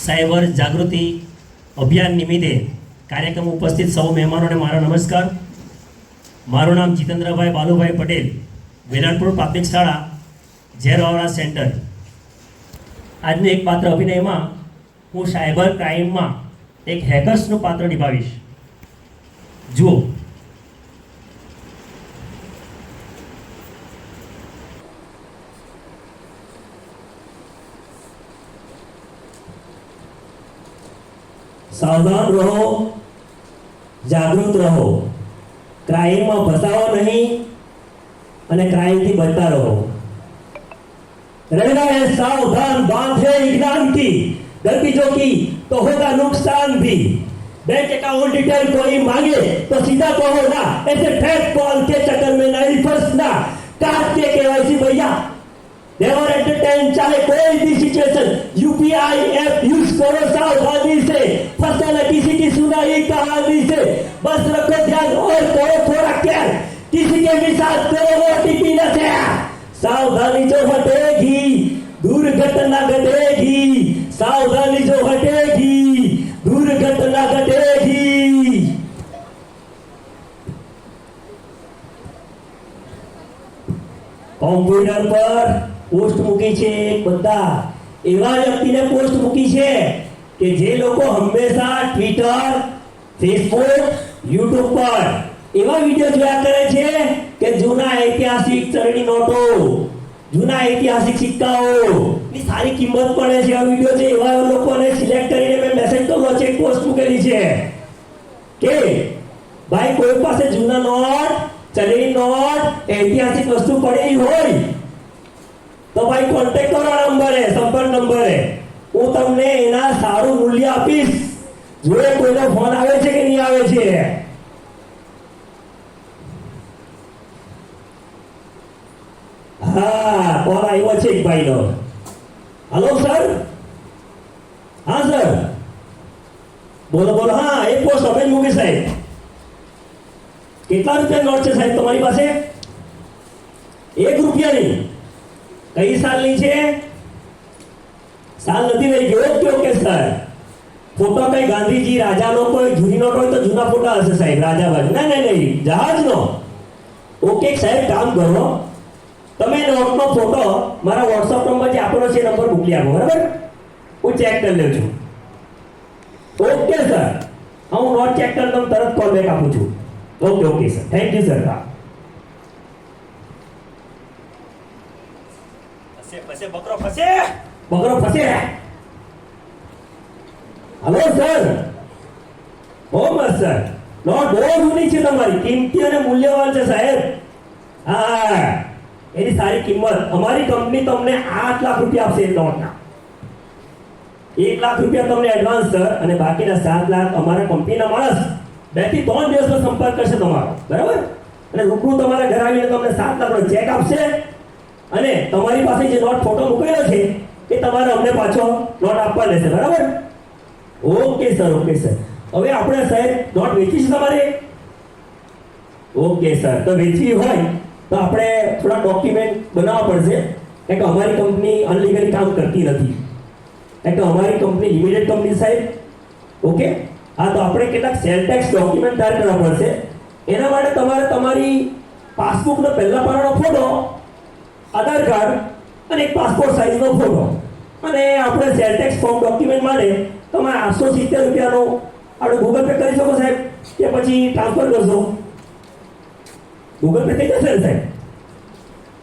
Cyber જાગૃતિ અભિયાન નિમિત્તે કાર્યક્રમ ઉપસ્થિત સૌ મહેમાનોને મારા નમસ્કાર. મારું નામ જીતેન્દ્રભાઈ બાલુભાઈ પટેલ, વેલણપુર પ્રાથમિક શાળા ઝેરવાળા સેન્ટર. આજનું એક પાત્ર અભિનયમાં હું સાયબર ક્રાઇમમાં એક હેકર્સનું પાત્ર નિભાવીશ. જુઓ. સાવધાન રહો, જાગૃત રહો, ક્રાઇમમાં ફસાવો નહીં અને ક્રાઇમથી બચતા રહો. रहना है सावधान, बात है इग्नान की, गलती जो की तो होगा नुकसान भी. बैंक अकाउंट डिटेल कोई मांगे तो सीधा कहो ना, ऐसे फेक कॉल के चक्कर में नहीं फंसना. काट के केवाईसी भैया, नेवर एंटरटेन चाहे कोई भी सिचुएशन. यूपीआई ऐप यूज करो सावधानी से, फंसे न किसी की सुनाई कहानी से. बस रखो ध्यान और करो थोड़ा केयर, किसी के भी साथ करो ओटीपी न शेयर. सावधानी जो हटेगी दुर्घटना घटेगी, सावधानी जो हटेगी दुर्घटना घटेगी. કોમ્પ્યુટર પર પોસ્ટ મૂકી છે બધા એવા વ્યક્તિને પોસ્ટ મૂકી છે કે જે લોકો હંમેશા ટ્વિટર, ફેસબુક, યુટ્યુબ પર એવા વિડીયો જોયા કરે છે કે જૂના ઐતિહાસિક ચલણી નોટો, જૂના ઐતિહાસિક સિક્કાઓ ની સારી કિંમત પડે છે. આ વિડીયો છે એવા લોકોને સિલેક્ટ કરીને મેં મેસેજ કર્યો છે, પોસ્ટ મૂકેલી છે કે ભાઈ કોઈ પાસે જૂના નોટ, ચલણી નોટ, ઐતિહાસિક વસ્તુ પડેલી હોય તો ભાઈ કોન્ટેક્ટ કરો નંબરે, સંપર્ક નંબરે. હું તમને એના સારું મૂલ્ય આપીશ. જોડે કોઈનો ફોન આવે છે કે નહીં આવે છે. હા, કોલ આવ્યો છે એક ભાઈનો. Hello sir. હા સર, બોલો બોલો. હા, એક પોસ્ટ હવે મૂકી સાહેબ. કેટલા રૂપિયા નોટ છે સાહેબ તમારી પાસે? 1 રૂપિયાની. કઈ સાલની છે? સાલ નથી રહી ગયો. Okay okay sir. ફોટો કઈ ગાંધીજી, રાજાનો કોઈ જૂની નોટ હોય તો જૂના ફોટા હશે સાહેબ, રાજા બાજુ. નહીં નહીં નહીં, જહાજનો. ઓકે સાહેબ, કામ કરો, તમે નોટનો ફોટો મારા વોટ્સઅપ નંબર જે આપેલો છે નંબર મોકલી આપો, બરાબર? હું ચેક કરી લઉં છું. ઓકે સર, હું નોટ ચેક કરી તમને તરત કોલ બેક આપું છું. Okay okay sir, thank you sir. હા, ફસે બકરો ફસે, બકરો ફસે. Hello sir. બહુ મસ્ત સર. નોટ બહુ જૂની છે તમારી, કિંમતી અને મૂલ્યવાન છે સાહેબ. હા, એની સારી કિંમત. અમારી કંપની તમને 8 લાખ રૂપિયા આપશે નોટના. 1 લાખ રૂપિયા તમને એડવાન્સ સર, અને બાકીના 7 લાખ અમારા કંપનીના માણસ 2 થી 3 દિવસનો સંપર્ક કરશે તમારો, બરાબર? અને રૂબરૂ તમારા ઘરે આવીને તમને 7 લાખનો ચેક આપશે અને તમારી પાસે જે નોટ ફોટો મૂકેલો છે એ તમારે અમને પાછો નોટ આપવા લેશે, બરાબર? Okay sir, okay sir. હવે આપણે સાહેબ નોટ વેચી છે તમારે? ઓકે સર, તો વેચવી હોય તો આપણે થોડા ડોક્યુમેન્ટ બનાવવા પડશે, કારણ કે અમારી કંપની અનલીગલી કામ કરતી નથી, કારણ કે અમારી કંપની લિમિટેડ કંપની સાહેબ. ઓકે, હા, તો આપણે કેટલાક સેલ ટેક્સ ડોક્યુમેન્ટ તૈયાર કરવા પડશે. એના માટે તમારે તમારી પાસબુકનો પહેલા પાનાનો ફોટો, આધાર કાર્ડ અને એક પાસપોર્ટ સાઇઝનો ફોટો, અને આપણે સેલ ટેક્સ ફોર્મ ડોક્યુમેન્ટ માટે તમારે 870 રૂપિયાનો આપણે ગૂગલ પે કરી શકો સાહેબ, કે પછી ટ્રાન્સફર કરશો? ગૂગલ પે થઈ જશે ને સાહેબ?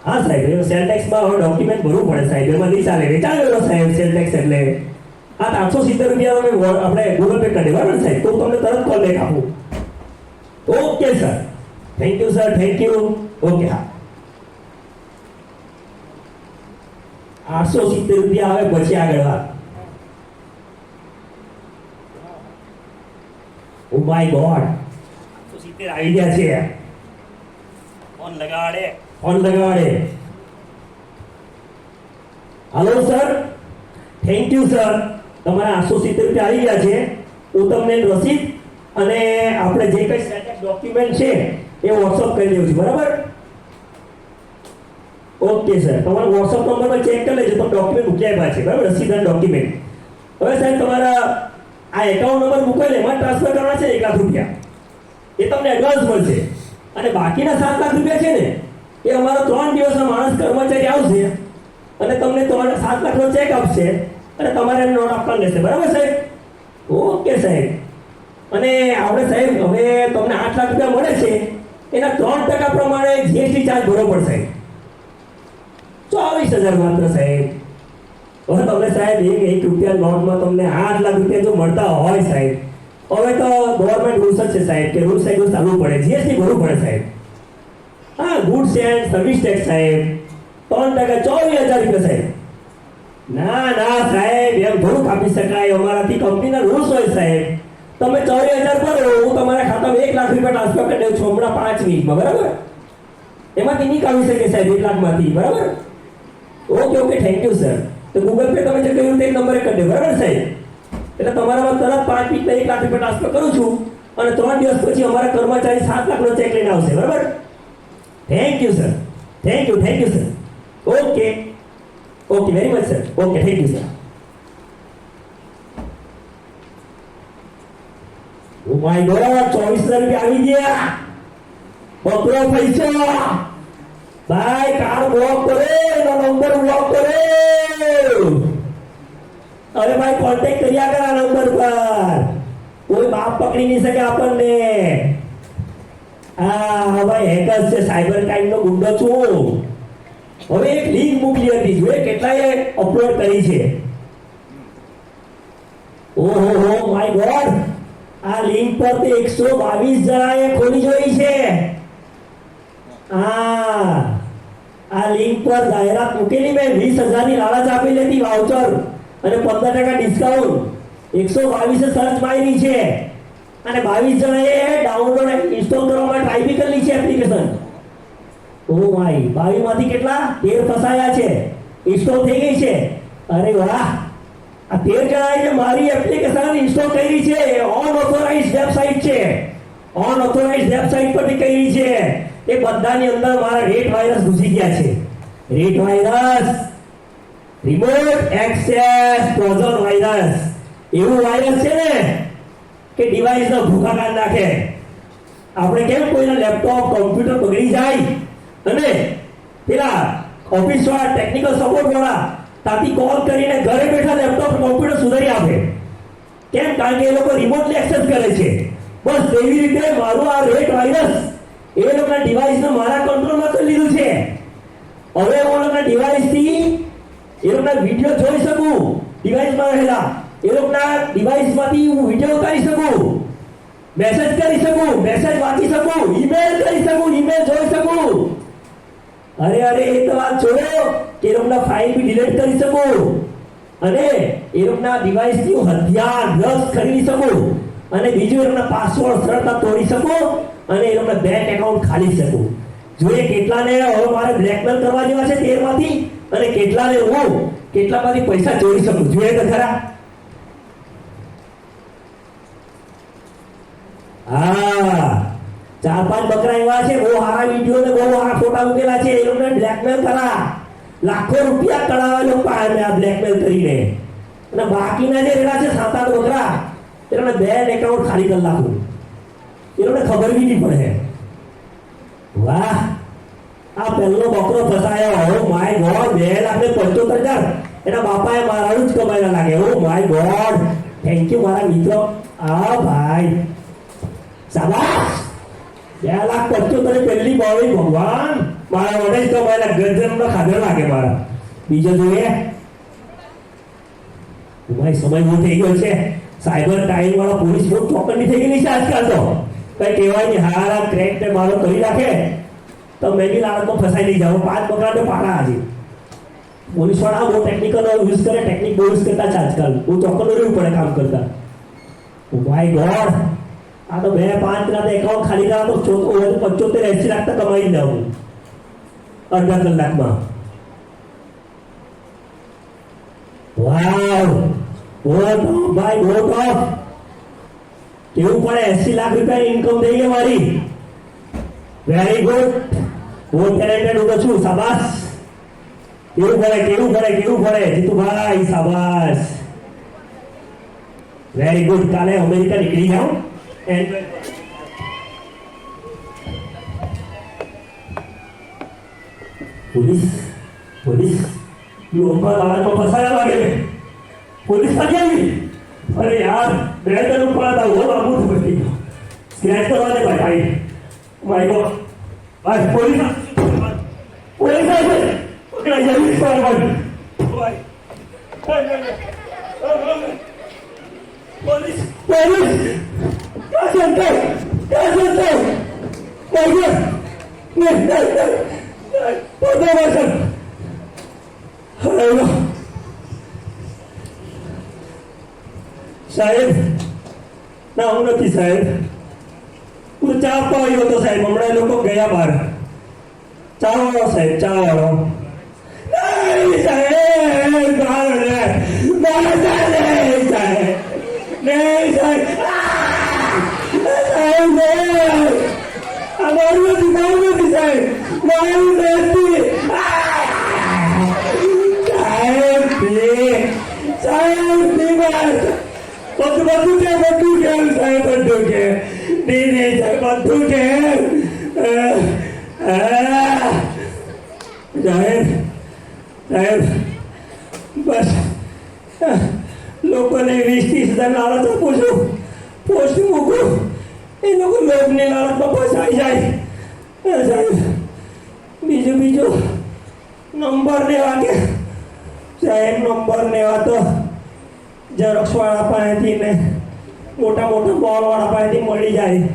હા સાહેબ, એ સેલ ટેક્સમાં હવે ડોક્યુમેન્ટ ભરવું પડે સાહેબ, એમાં નહીં ચાલે. વેચાણવેલો સાહેબ સેલ ટેક્સ એટલે. હા, 870 રૂપિયા તમે આપણે ગૂગલ પે કરી દેવા ને સાહેબ, તો તમને તરત કોલ બેક આપું. Okay sir, thank you sir, thank you. Okay, હા, 870 રૂપિયા આવે પછી આગળ વાત. ઓ માય ગોડ, 870 આવી ગયા છે. ફોન લગાડે, ફોન લગાડે. Hello sir, thank you sir. તમારા 870 રૂપિયા આવી ગયા છે. હું તમને રસીદ અને આપણે જે કંઈ સેટેક્સ ડોક્યુમેન્ટ છે એ વોટ્સઅપ કરી દઉં છું, બરાબર? ઓકે સર, તમારો WhatsApp નંબર પર ચેક કરી લેજો, તો ડોક્યુમેન્ટ મૂકી આપ્યા છે, બરાબર? રસીદ અને ડોક્યુમેન્ટ. હવે સાહેબ તમારા આ એકાઉન્ટ નંબર મૂકેલ એમાં ટ્રાન્સફર કરવાના છે 1 લાખ રૂપિયા, એ તમને એડવાન્સ મળશે. અને બાકીના 7 લાખ રૂપિયા છે ને એ અમારો 3 દિવસનો માણસ કર્મચારી આવશે અને તમને તમારા 7 લાખનો ચેક આપશે અને તમારે એનો નોટ આપવાનો રહેશે. બરાબર સાહેબ? ઓકે સાહેબ. અને આપણે સાહેબ હવે તમને 8 લાખ રૂપિયા મળે છે એના 3% પ્રમાણે જીએસટી ચાર્જ ભરવો પડશે. 24,000 માત્ર સાહેબ. હવે તમને સાહેબ એક રૂપિયા નોટમાં તમને 8 લાખ રૂપિયા જો મળતા હોય સાહેબ, હવે તો ગવર્મેન્ટ રૂલ્સ જ છે સાહેબ કે રૂલ્સ સાહેબ ચાલવું પડે, જીએસટી ભરવું પડે સાહેબ. હા, ગુડ્સ એન્ડ સર્વિસ ટેક્સ સાહેબ 3% 24,000 રૂપિયા સાહેબ. ના ના સાહેબ, એમ થોડું કાપી શકાય, અમારાથી કંપનીના રૂલ્સ હોય સાહેબ. તમે 24,000 ભરો, હું તમારા ખાતામાં 1 લાખ રૂપિયા ટ્રાન્સફર કરી દઉં છું હમણાં 5 મિનિટમાં. બરાબર? એમાંથી નહીં કાઢી શકે સાહેબ 1 લાખમાંથી. બરાબર? Okay okay, thank you sir. તો ગૂગલ પે તમે જે કહ્યું તે નંબરે કરી દો. બરાબર સાહેબ? એટલે તમારામાં તરત 5 મિનિટમાં 1 લાખ રૂપિયા ટ્રાન્સફર કરું છું અને 3 દિવસ પછી અમારા કર્મચારી 7 લાખનો ચેક લઈને આવશે. બરાબર? Thank you sir. Thank you sir. Okay okay, very much sir. Okay, thank you sir. Oh my God, 24,000 રૂપિયા આવી ગયા. પકડો પૈસા. ભાઈ કાર્ડ બ્લોક કરે, એનો નંબર બ્લોક કરે. હવે ભાઈ કોન્ટેક્ટ કર્યા કર આ નંબર પર. કોઈ બાપ પકડી નહીં શકે આપણને. હા ભાઈ, હેકર્સ છે, સાયબર ક્રાઇમનો ગુંડો છું. હવે એક લિંક મોકલી હતી, જોઈએ કેટલાએ અપલોડ કરી છે. ઓહો માય ગોડ, આ લિંક પર તે 122 જણાએ ખોલી જોઈ છે. આ લિંક પર જાહેરાત મૂકેલી, મેં 20,000 ની લાલચ આપેલી હતી, વાઉચર અને 15% ડિસ્કાઉન્ટ. 122 સર્ચ મારી છે અને 22 જણાએ ડાઉનલોડ ઇન્સ્ટોલ કરવામાં ટ્રાય બી કરેલી છે એપ્લિકેશન. ઓ માય, 22 માંથી કેટલા 13 ફસાયા છે, ઇન્સ્ટોલ થઈ ગઈ છે. અરે વાહ, આ 13 જણાએ જે મારી એપ્લિકેશન ઇન્સ્ટોલ કરી છે અનઓથોરાઇઝ્ડ વેબસાઇટ છે, અનઓથોરાઇઝ્ડ વેબસાઇટ પરથી કરી છે. એ બધાની અંદર મારા રેટ વાયરસ ઘૂસી ગયા છે. Rate virus, remote access Trojan virus, એવું વાયરસ છે ને કે ડિવાઇસનો ભૂખા કાઢી નાખે. આપણે કેમ કોઈના લેપટોપ કમ્પ્યુટર બગડી જાય અને પેલા ઓફિસ વાળા ટેકનિકલ સપોર્ટ વાળા ત્યાંથી કોલ કરીને ઘરે બેઠા લેપટોપ કમ્પ્યુટર સુધારી આપે, કેમ? કારણ કે એ લોકો રિમોટલી એક્સેસ કરે છે. બસ એવી રીતે મારું આ રેટ વાયરસ એ લોકોના ડિવાઇસને મારા કંટ્રોલમાં કરી લીધું છે. હવે હું લોકોના ડિવાઇસથી એ લોકોના વિડીયો જોઈ શકું, ડિવાઇસમાં રહેલા એ લોકોના ડિવાઇસમાંથી હું વિડીયો ઉતારી શકું, મેસેજ કરી શકું, મેસેજ વાંચી શકું, ઈમેલ કરી શકું, ઈમેલ જોઈ શકું. અરે એ તો વાત છોડો કે એ લોકોના ફાઇલ બી ડિલીટ કરી શકું અને એ લોકોના ડિવાઇસથી હું હથિયાર ડ્રગ્સ ખરીદી શકું અને બીજું એ લોકોના પાસવર્ડ સરળતા તોડી શકું અને એ લોકોના બેંક એકાઉન્ટ ખાલી શકું. જોઈએ કેટલાને હવે મારે બ્લેકમેલ કરવા જેવા છે 13 માંથી અને કેટલાને હું કેટલામાંથી પૈસા ચોરી શકું. જોઈએ તો ખરા. હા, 4-5 બકરા એવા છે, બહુ સારા વિડીયો ને બહુ સારા ફોટા મૂકેલા છે. એ લોકોને બ્લેકમેલ કરા, લાખો રૂપિયા કઢાવે લોકો આ બ્લેકમેલ કરીને. અને બાકીના જે રહેલા છે 7-8 બકરા, એ લોકોને બેંક એકાઉન્ટ ખાલી કરી નાખું. એ લોકોને ખબર બી નહીં પડે. વાહ, આ પહેલો બકરો ફસાયો. ઓ માય ગોડ, 2,75,000 એના બાપાએ મારાનું જ કમાયેલા લાગે. Oh my God, thank you મારા મિત્રો. આ ભાઈ શાબાશ, 2,75,000 પહેલી બાવી. ભગવાન, મારા વડે જ કમાયેલા ગજબનો ખાધો લાગે મારા. બીજો જોઈએ, ભાઈ સમય બહુ થઈ ગયો છે. સાયબર ક્રાઇમ વાળા પોલીસ બહુ ચોકન્ની થઈ ગયેલી છે આજકાલ. તો કઈ કહેવાય નહીં, હારા ક્રેક ને મારો કરી રાખે તો મેં બી લાલચમાં ફસાઈ નહીં જાઉં. 5 બકરા તો પાડા આજે. પોલીસ વાળા બહુ ટેકનિકલ યુઝ કરે, ટેકનિક બહુ યુઝ કરતા છે આજકાલ. બહુ ચોક્કસ રહેવું પડે કામ કરતા. માય ગોડ, આ તો 2-5 ના એકાઉન્ટ ખાલી કરા તો 75-80 લાખ તો કમાઈ જ જાઉં અડધા કલાકમાં. વાવ, ભાઈ બહુ ટોપ. કેવું પડે, 80 લાખ રૂપિયાની ઇન્કમ થઈ ગઈ મારી. વેરી ગુડ, બહુ ટેલેન્ટેડ હું છું. શાબાશ. કેવું પડે જીતુભાઈ, શાબાશ. Very good. કાલે અમેરિકા નીકળી જાઓ. એન્ડ પોલીસ પોલીસ લોકોના આવાજમાં ફસાયા લાગે. પોલીસ ક્યાં આવી? અરે યાર, બે તરફ પડાતા હું બાબુ પડી ગયો. સ્ક્રેચ કરવા દે ભાઈ. My God, bus police police આવે. પકડાઈ જલ્દી ભાઈ. ભાઈ પોલીસ પોલીસ ક્યાં ચલતે ક્યાં ચલતે? માય ગોડ, પકડો બસ. હેલો સાહેબ. ના, હું નથી સાહેબ. હું ચા આપવા આવ્યો હતો સાહેબ. હમણાં લોકો ગયા બહાર. ચા વાળો સાહેબ, ચા વાળો. નહીં સાહેબ, મારો નહીં સાહેબ, નહીં સાહેબ, સાહેબ મારું નથી, મારું નથી સાહેબ, મારું નથી સાહેબ. સાહેબ બધું કે સાહેબ, બધું કે નહીં સાહેબ, બધું કે સાહેબ. સાહેબ બસ લોકોને 20-30 હજાર લાલચ આપું છું, પોસ્ટ મૂકું, એ લોકો લોભની લાલચમાં ફસાઈ જાય સાહેબ. બીજું નંબર લેવા કે સાહેબ, નંબર લેવા તો ઝેરોક્ષ વાળા પાસેથી ને મોટા મોલ વાળા પાસેથી મળી જાય.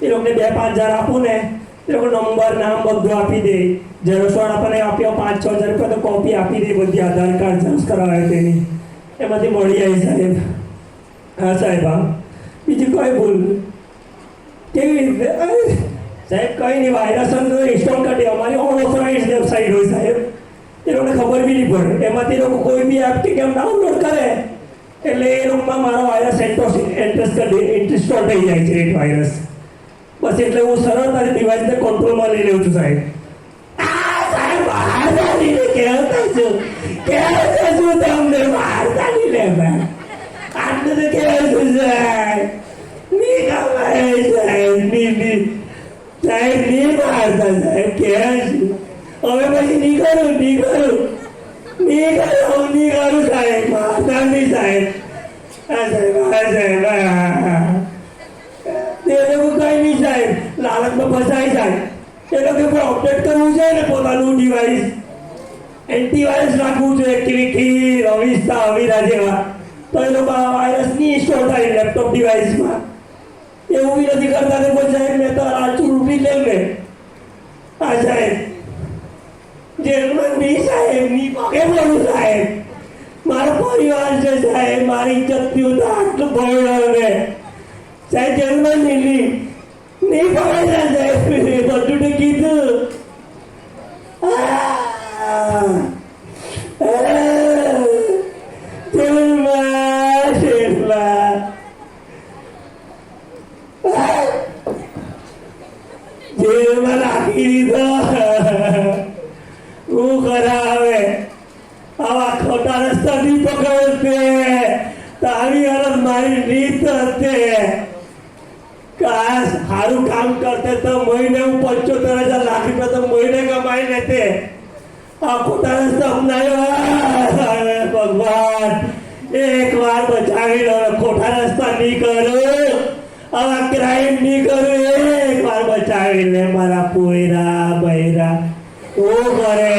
એ લોકોને 2-5 હજાર આપું ને, એ લોકો નંબર નામ બધું આપી દે. ઝેરોક્ષ વાળા પણ આપ્યો 5-6 હજાર રૂપિયા તો કોપી આપી દે, બધી આધાર કાર્ડ ઝેરોક્ષ કરાવે તેની, એમાંથી મળી જાય સાહેબ. હા સાહેબ. હા, બીજું કોઈ ભૂલ કેવી રીતે સાહેબ? કંઈ નહીં, વાયરસ ઇન્સ્ટોલ કરી દે. અમારી અનઓથોરાઇઝ વેબસાઇટ હોય સાહેબ, એ લોકોને ખબર બી નહીં પડે. એમાંથી લોકો કોઈ બી એપ કે કેમ ડાઉનલોડ કરે એટલે એ લોકોમાં મારો વાયરસ ઇન્સ્ટોલ થઈ જાય છે, એક વાયરસ. બસ એટલે હું સરળતાથી ડિવાઇસને કંટ્રોલમાં લઈ લઉં છું સાહેબ. કહેતા છું તમને, મારતા નહીં લે ભાઈ. આટલું તો કહેવું છું સાહેબ. નહીં ખબર સાહેબ, નહીં સાહેબ, નહીં મારતા સાહેબ, કહેવું છું. હવે પછી નહીં કરું સાહેબ, મારતા નહીં સાહેબ. હા સાહેબ, હા સાહેબ. એ લોકો કઈ નહીં સાહેબ, લાલચમાં ફસાય સાહેબ. એ લોકો અપડેટ કરવું છે ને પોતાનું ડિવાઇસ, એન્ટીવાયરસ નાખવું જોઈએ, ક્લિકી, રવિસ્તા, અવીરા જેવા, તો એ લોકો આ વાયરસ નહીં ઇન્સ્ટોલ થાય લેપટોપ ડિવાઇસમાં. એવું બી નથી કરતા ને કોઈ સાહેબ. મેં તો આચું રૂપી લેમ ને. હા સાહેબ, જેલમાં નહીં સાહેબ, નહીં પગે પડું સાહેબ. મારો પરિવાર છે સાહેબ, મારી ઇજ્જત થયું તો આટલું ભણ્યો ને સાહેબ. જેલમાં નહીં પગે સાહેબ, બધું તો કીધું. જેલમાં નાખી દીધો. હું કરાવે આવા ખોટા રસ્તા નહીં પકડે. તારી હાલત મારી રીત હતી. કાશ સારું કામ કરતે તો મહિને હું 75,000 લાખ રૂપિયા તો મહિને કમાઈ લેતે. આ ખોટા રસ્તા અપનાવ્યો. ભગવાન એક વાર બચાવી લો. ખોટા રસ્તા નહીં કરું, આવા ક્રાઇમ નહીં કરું. એક વાર બચાવી લે મારા પોયરા બૈરા. ઓ કરે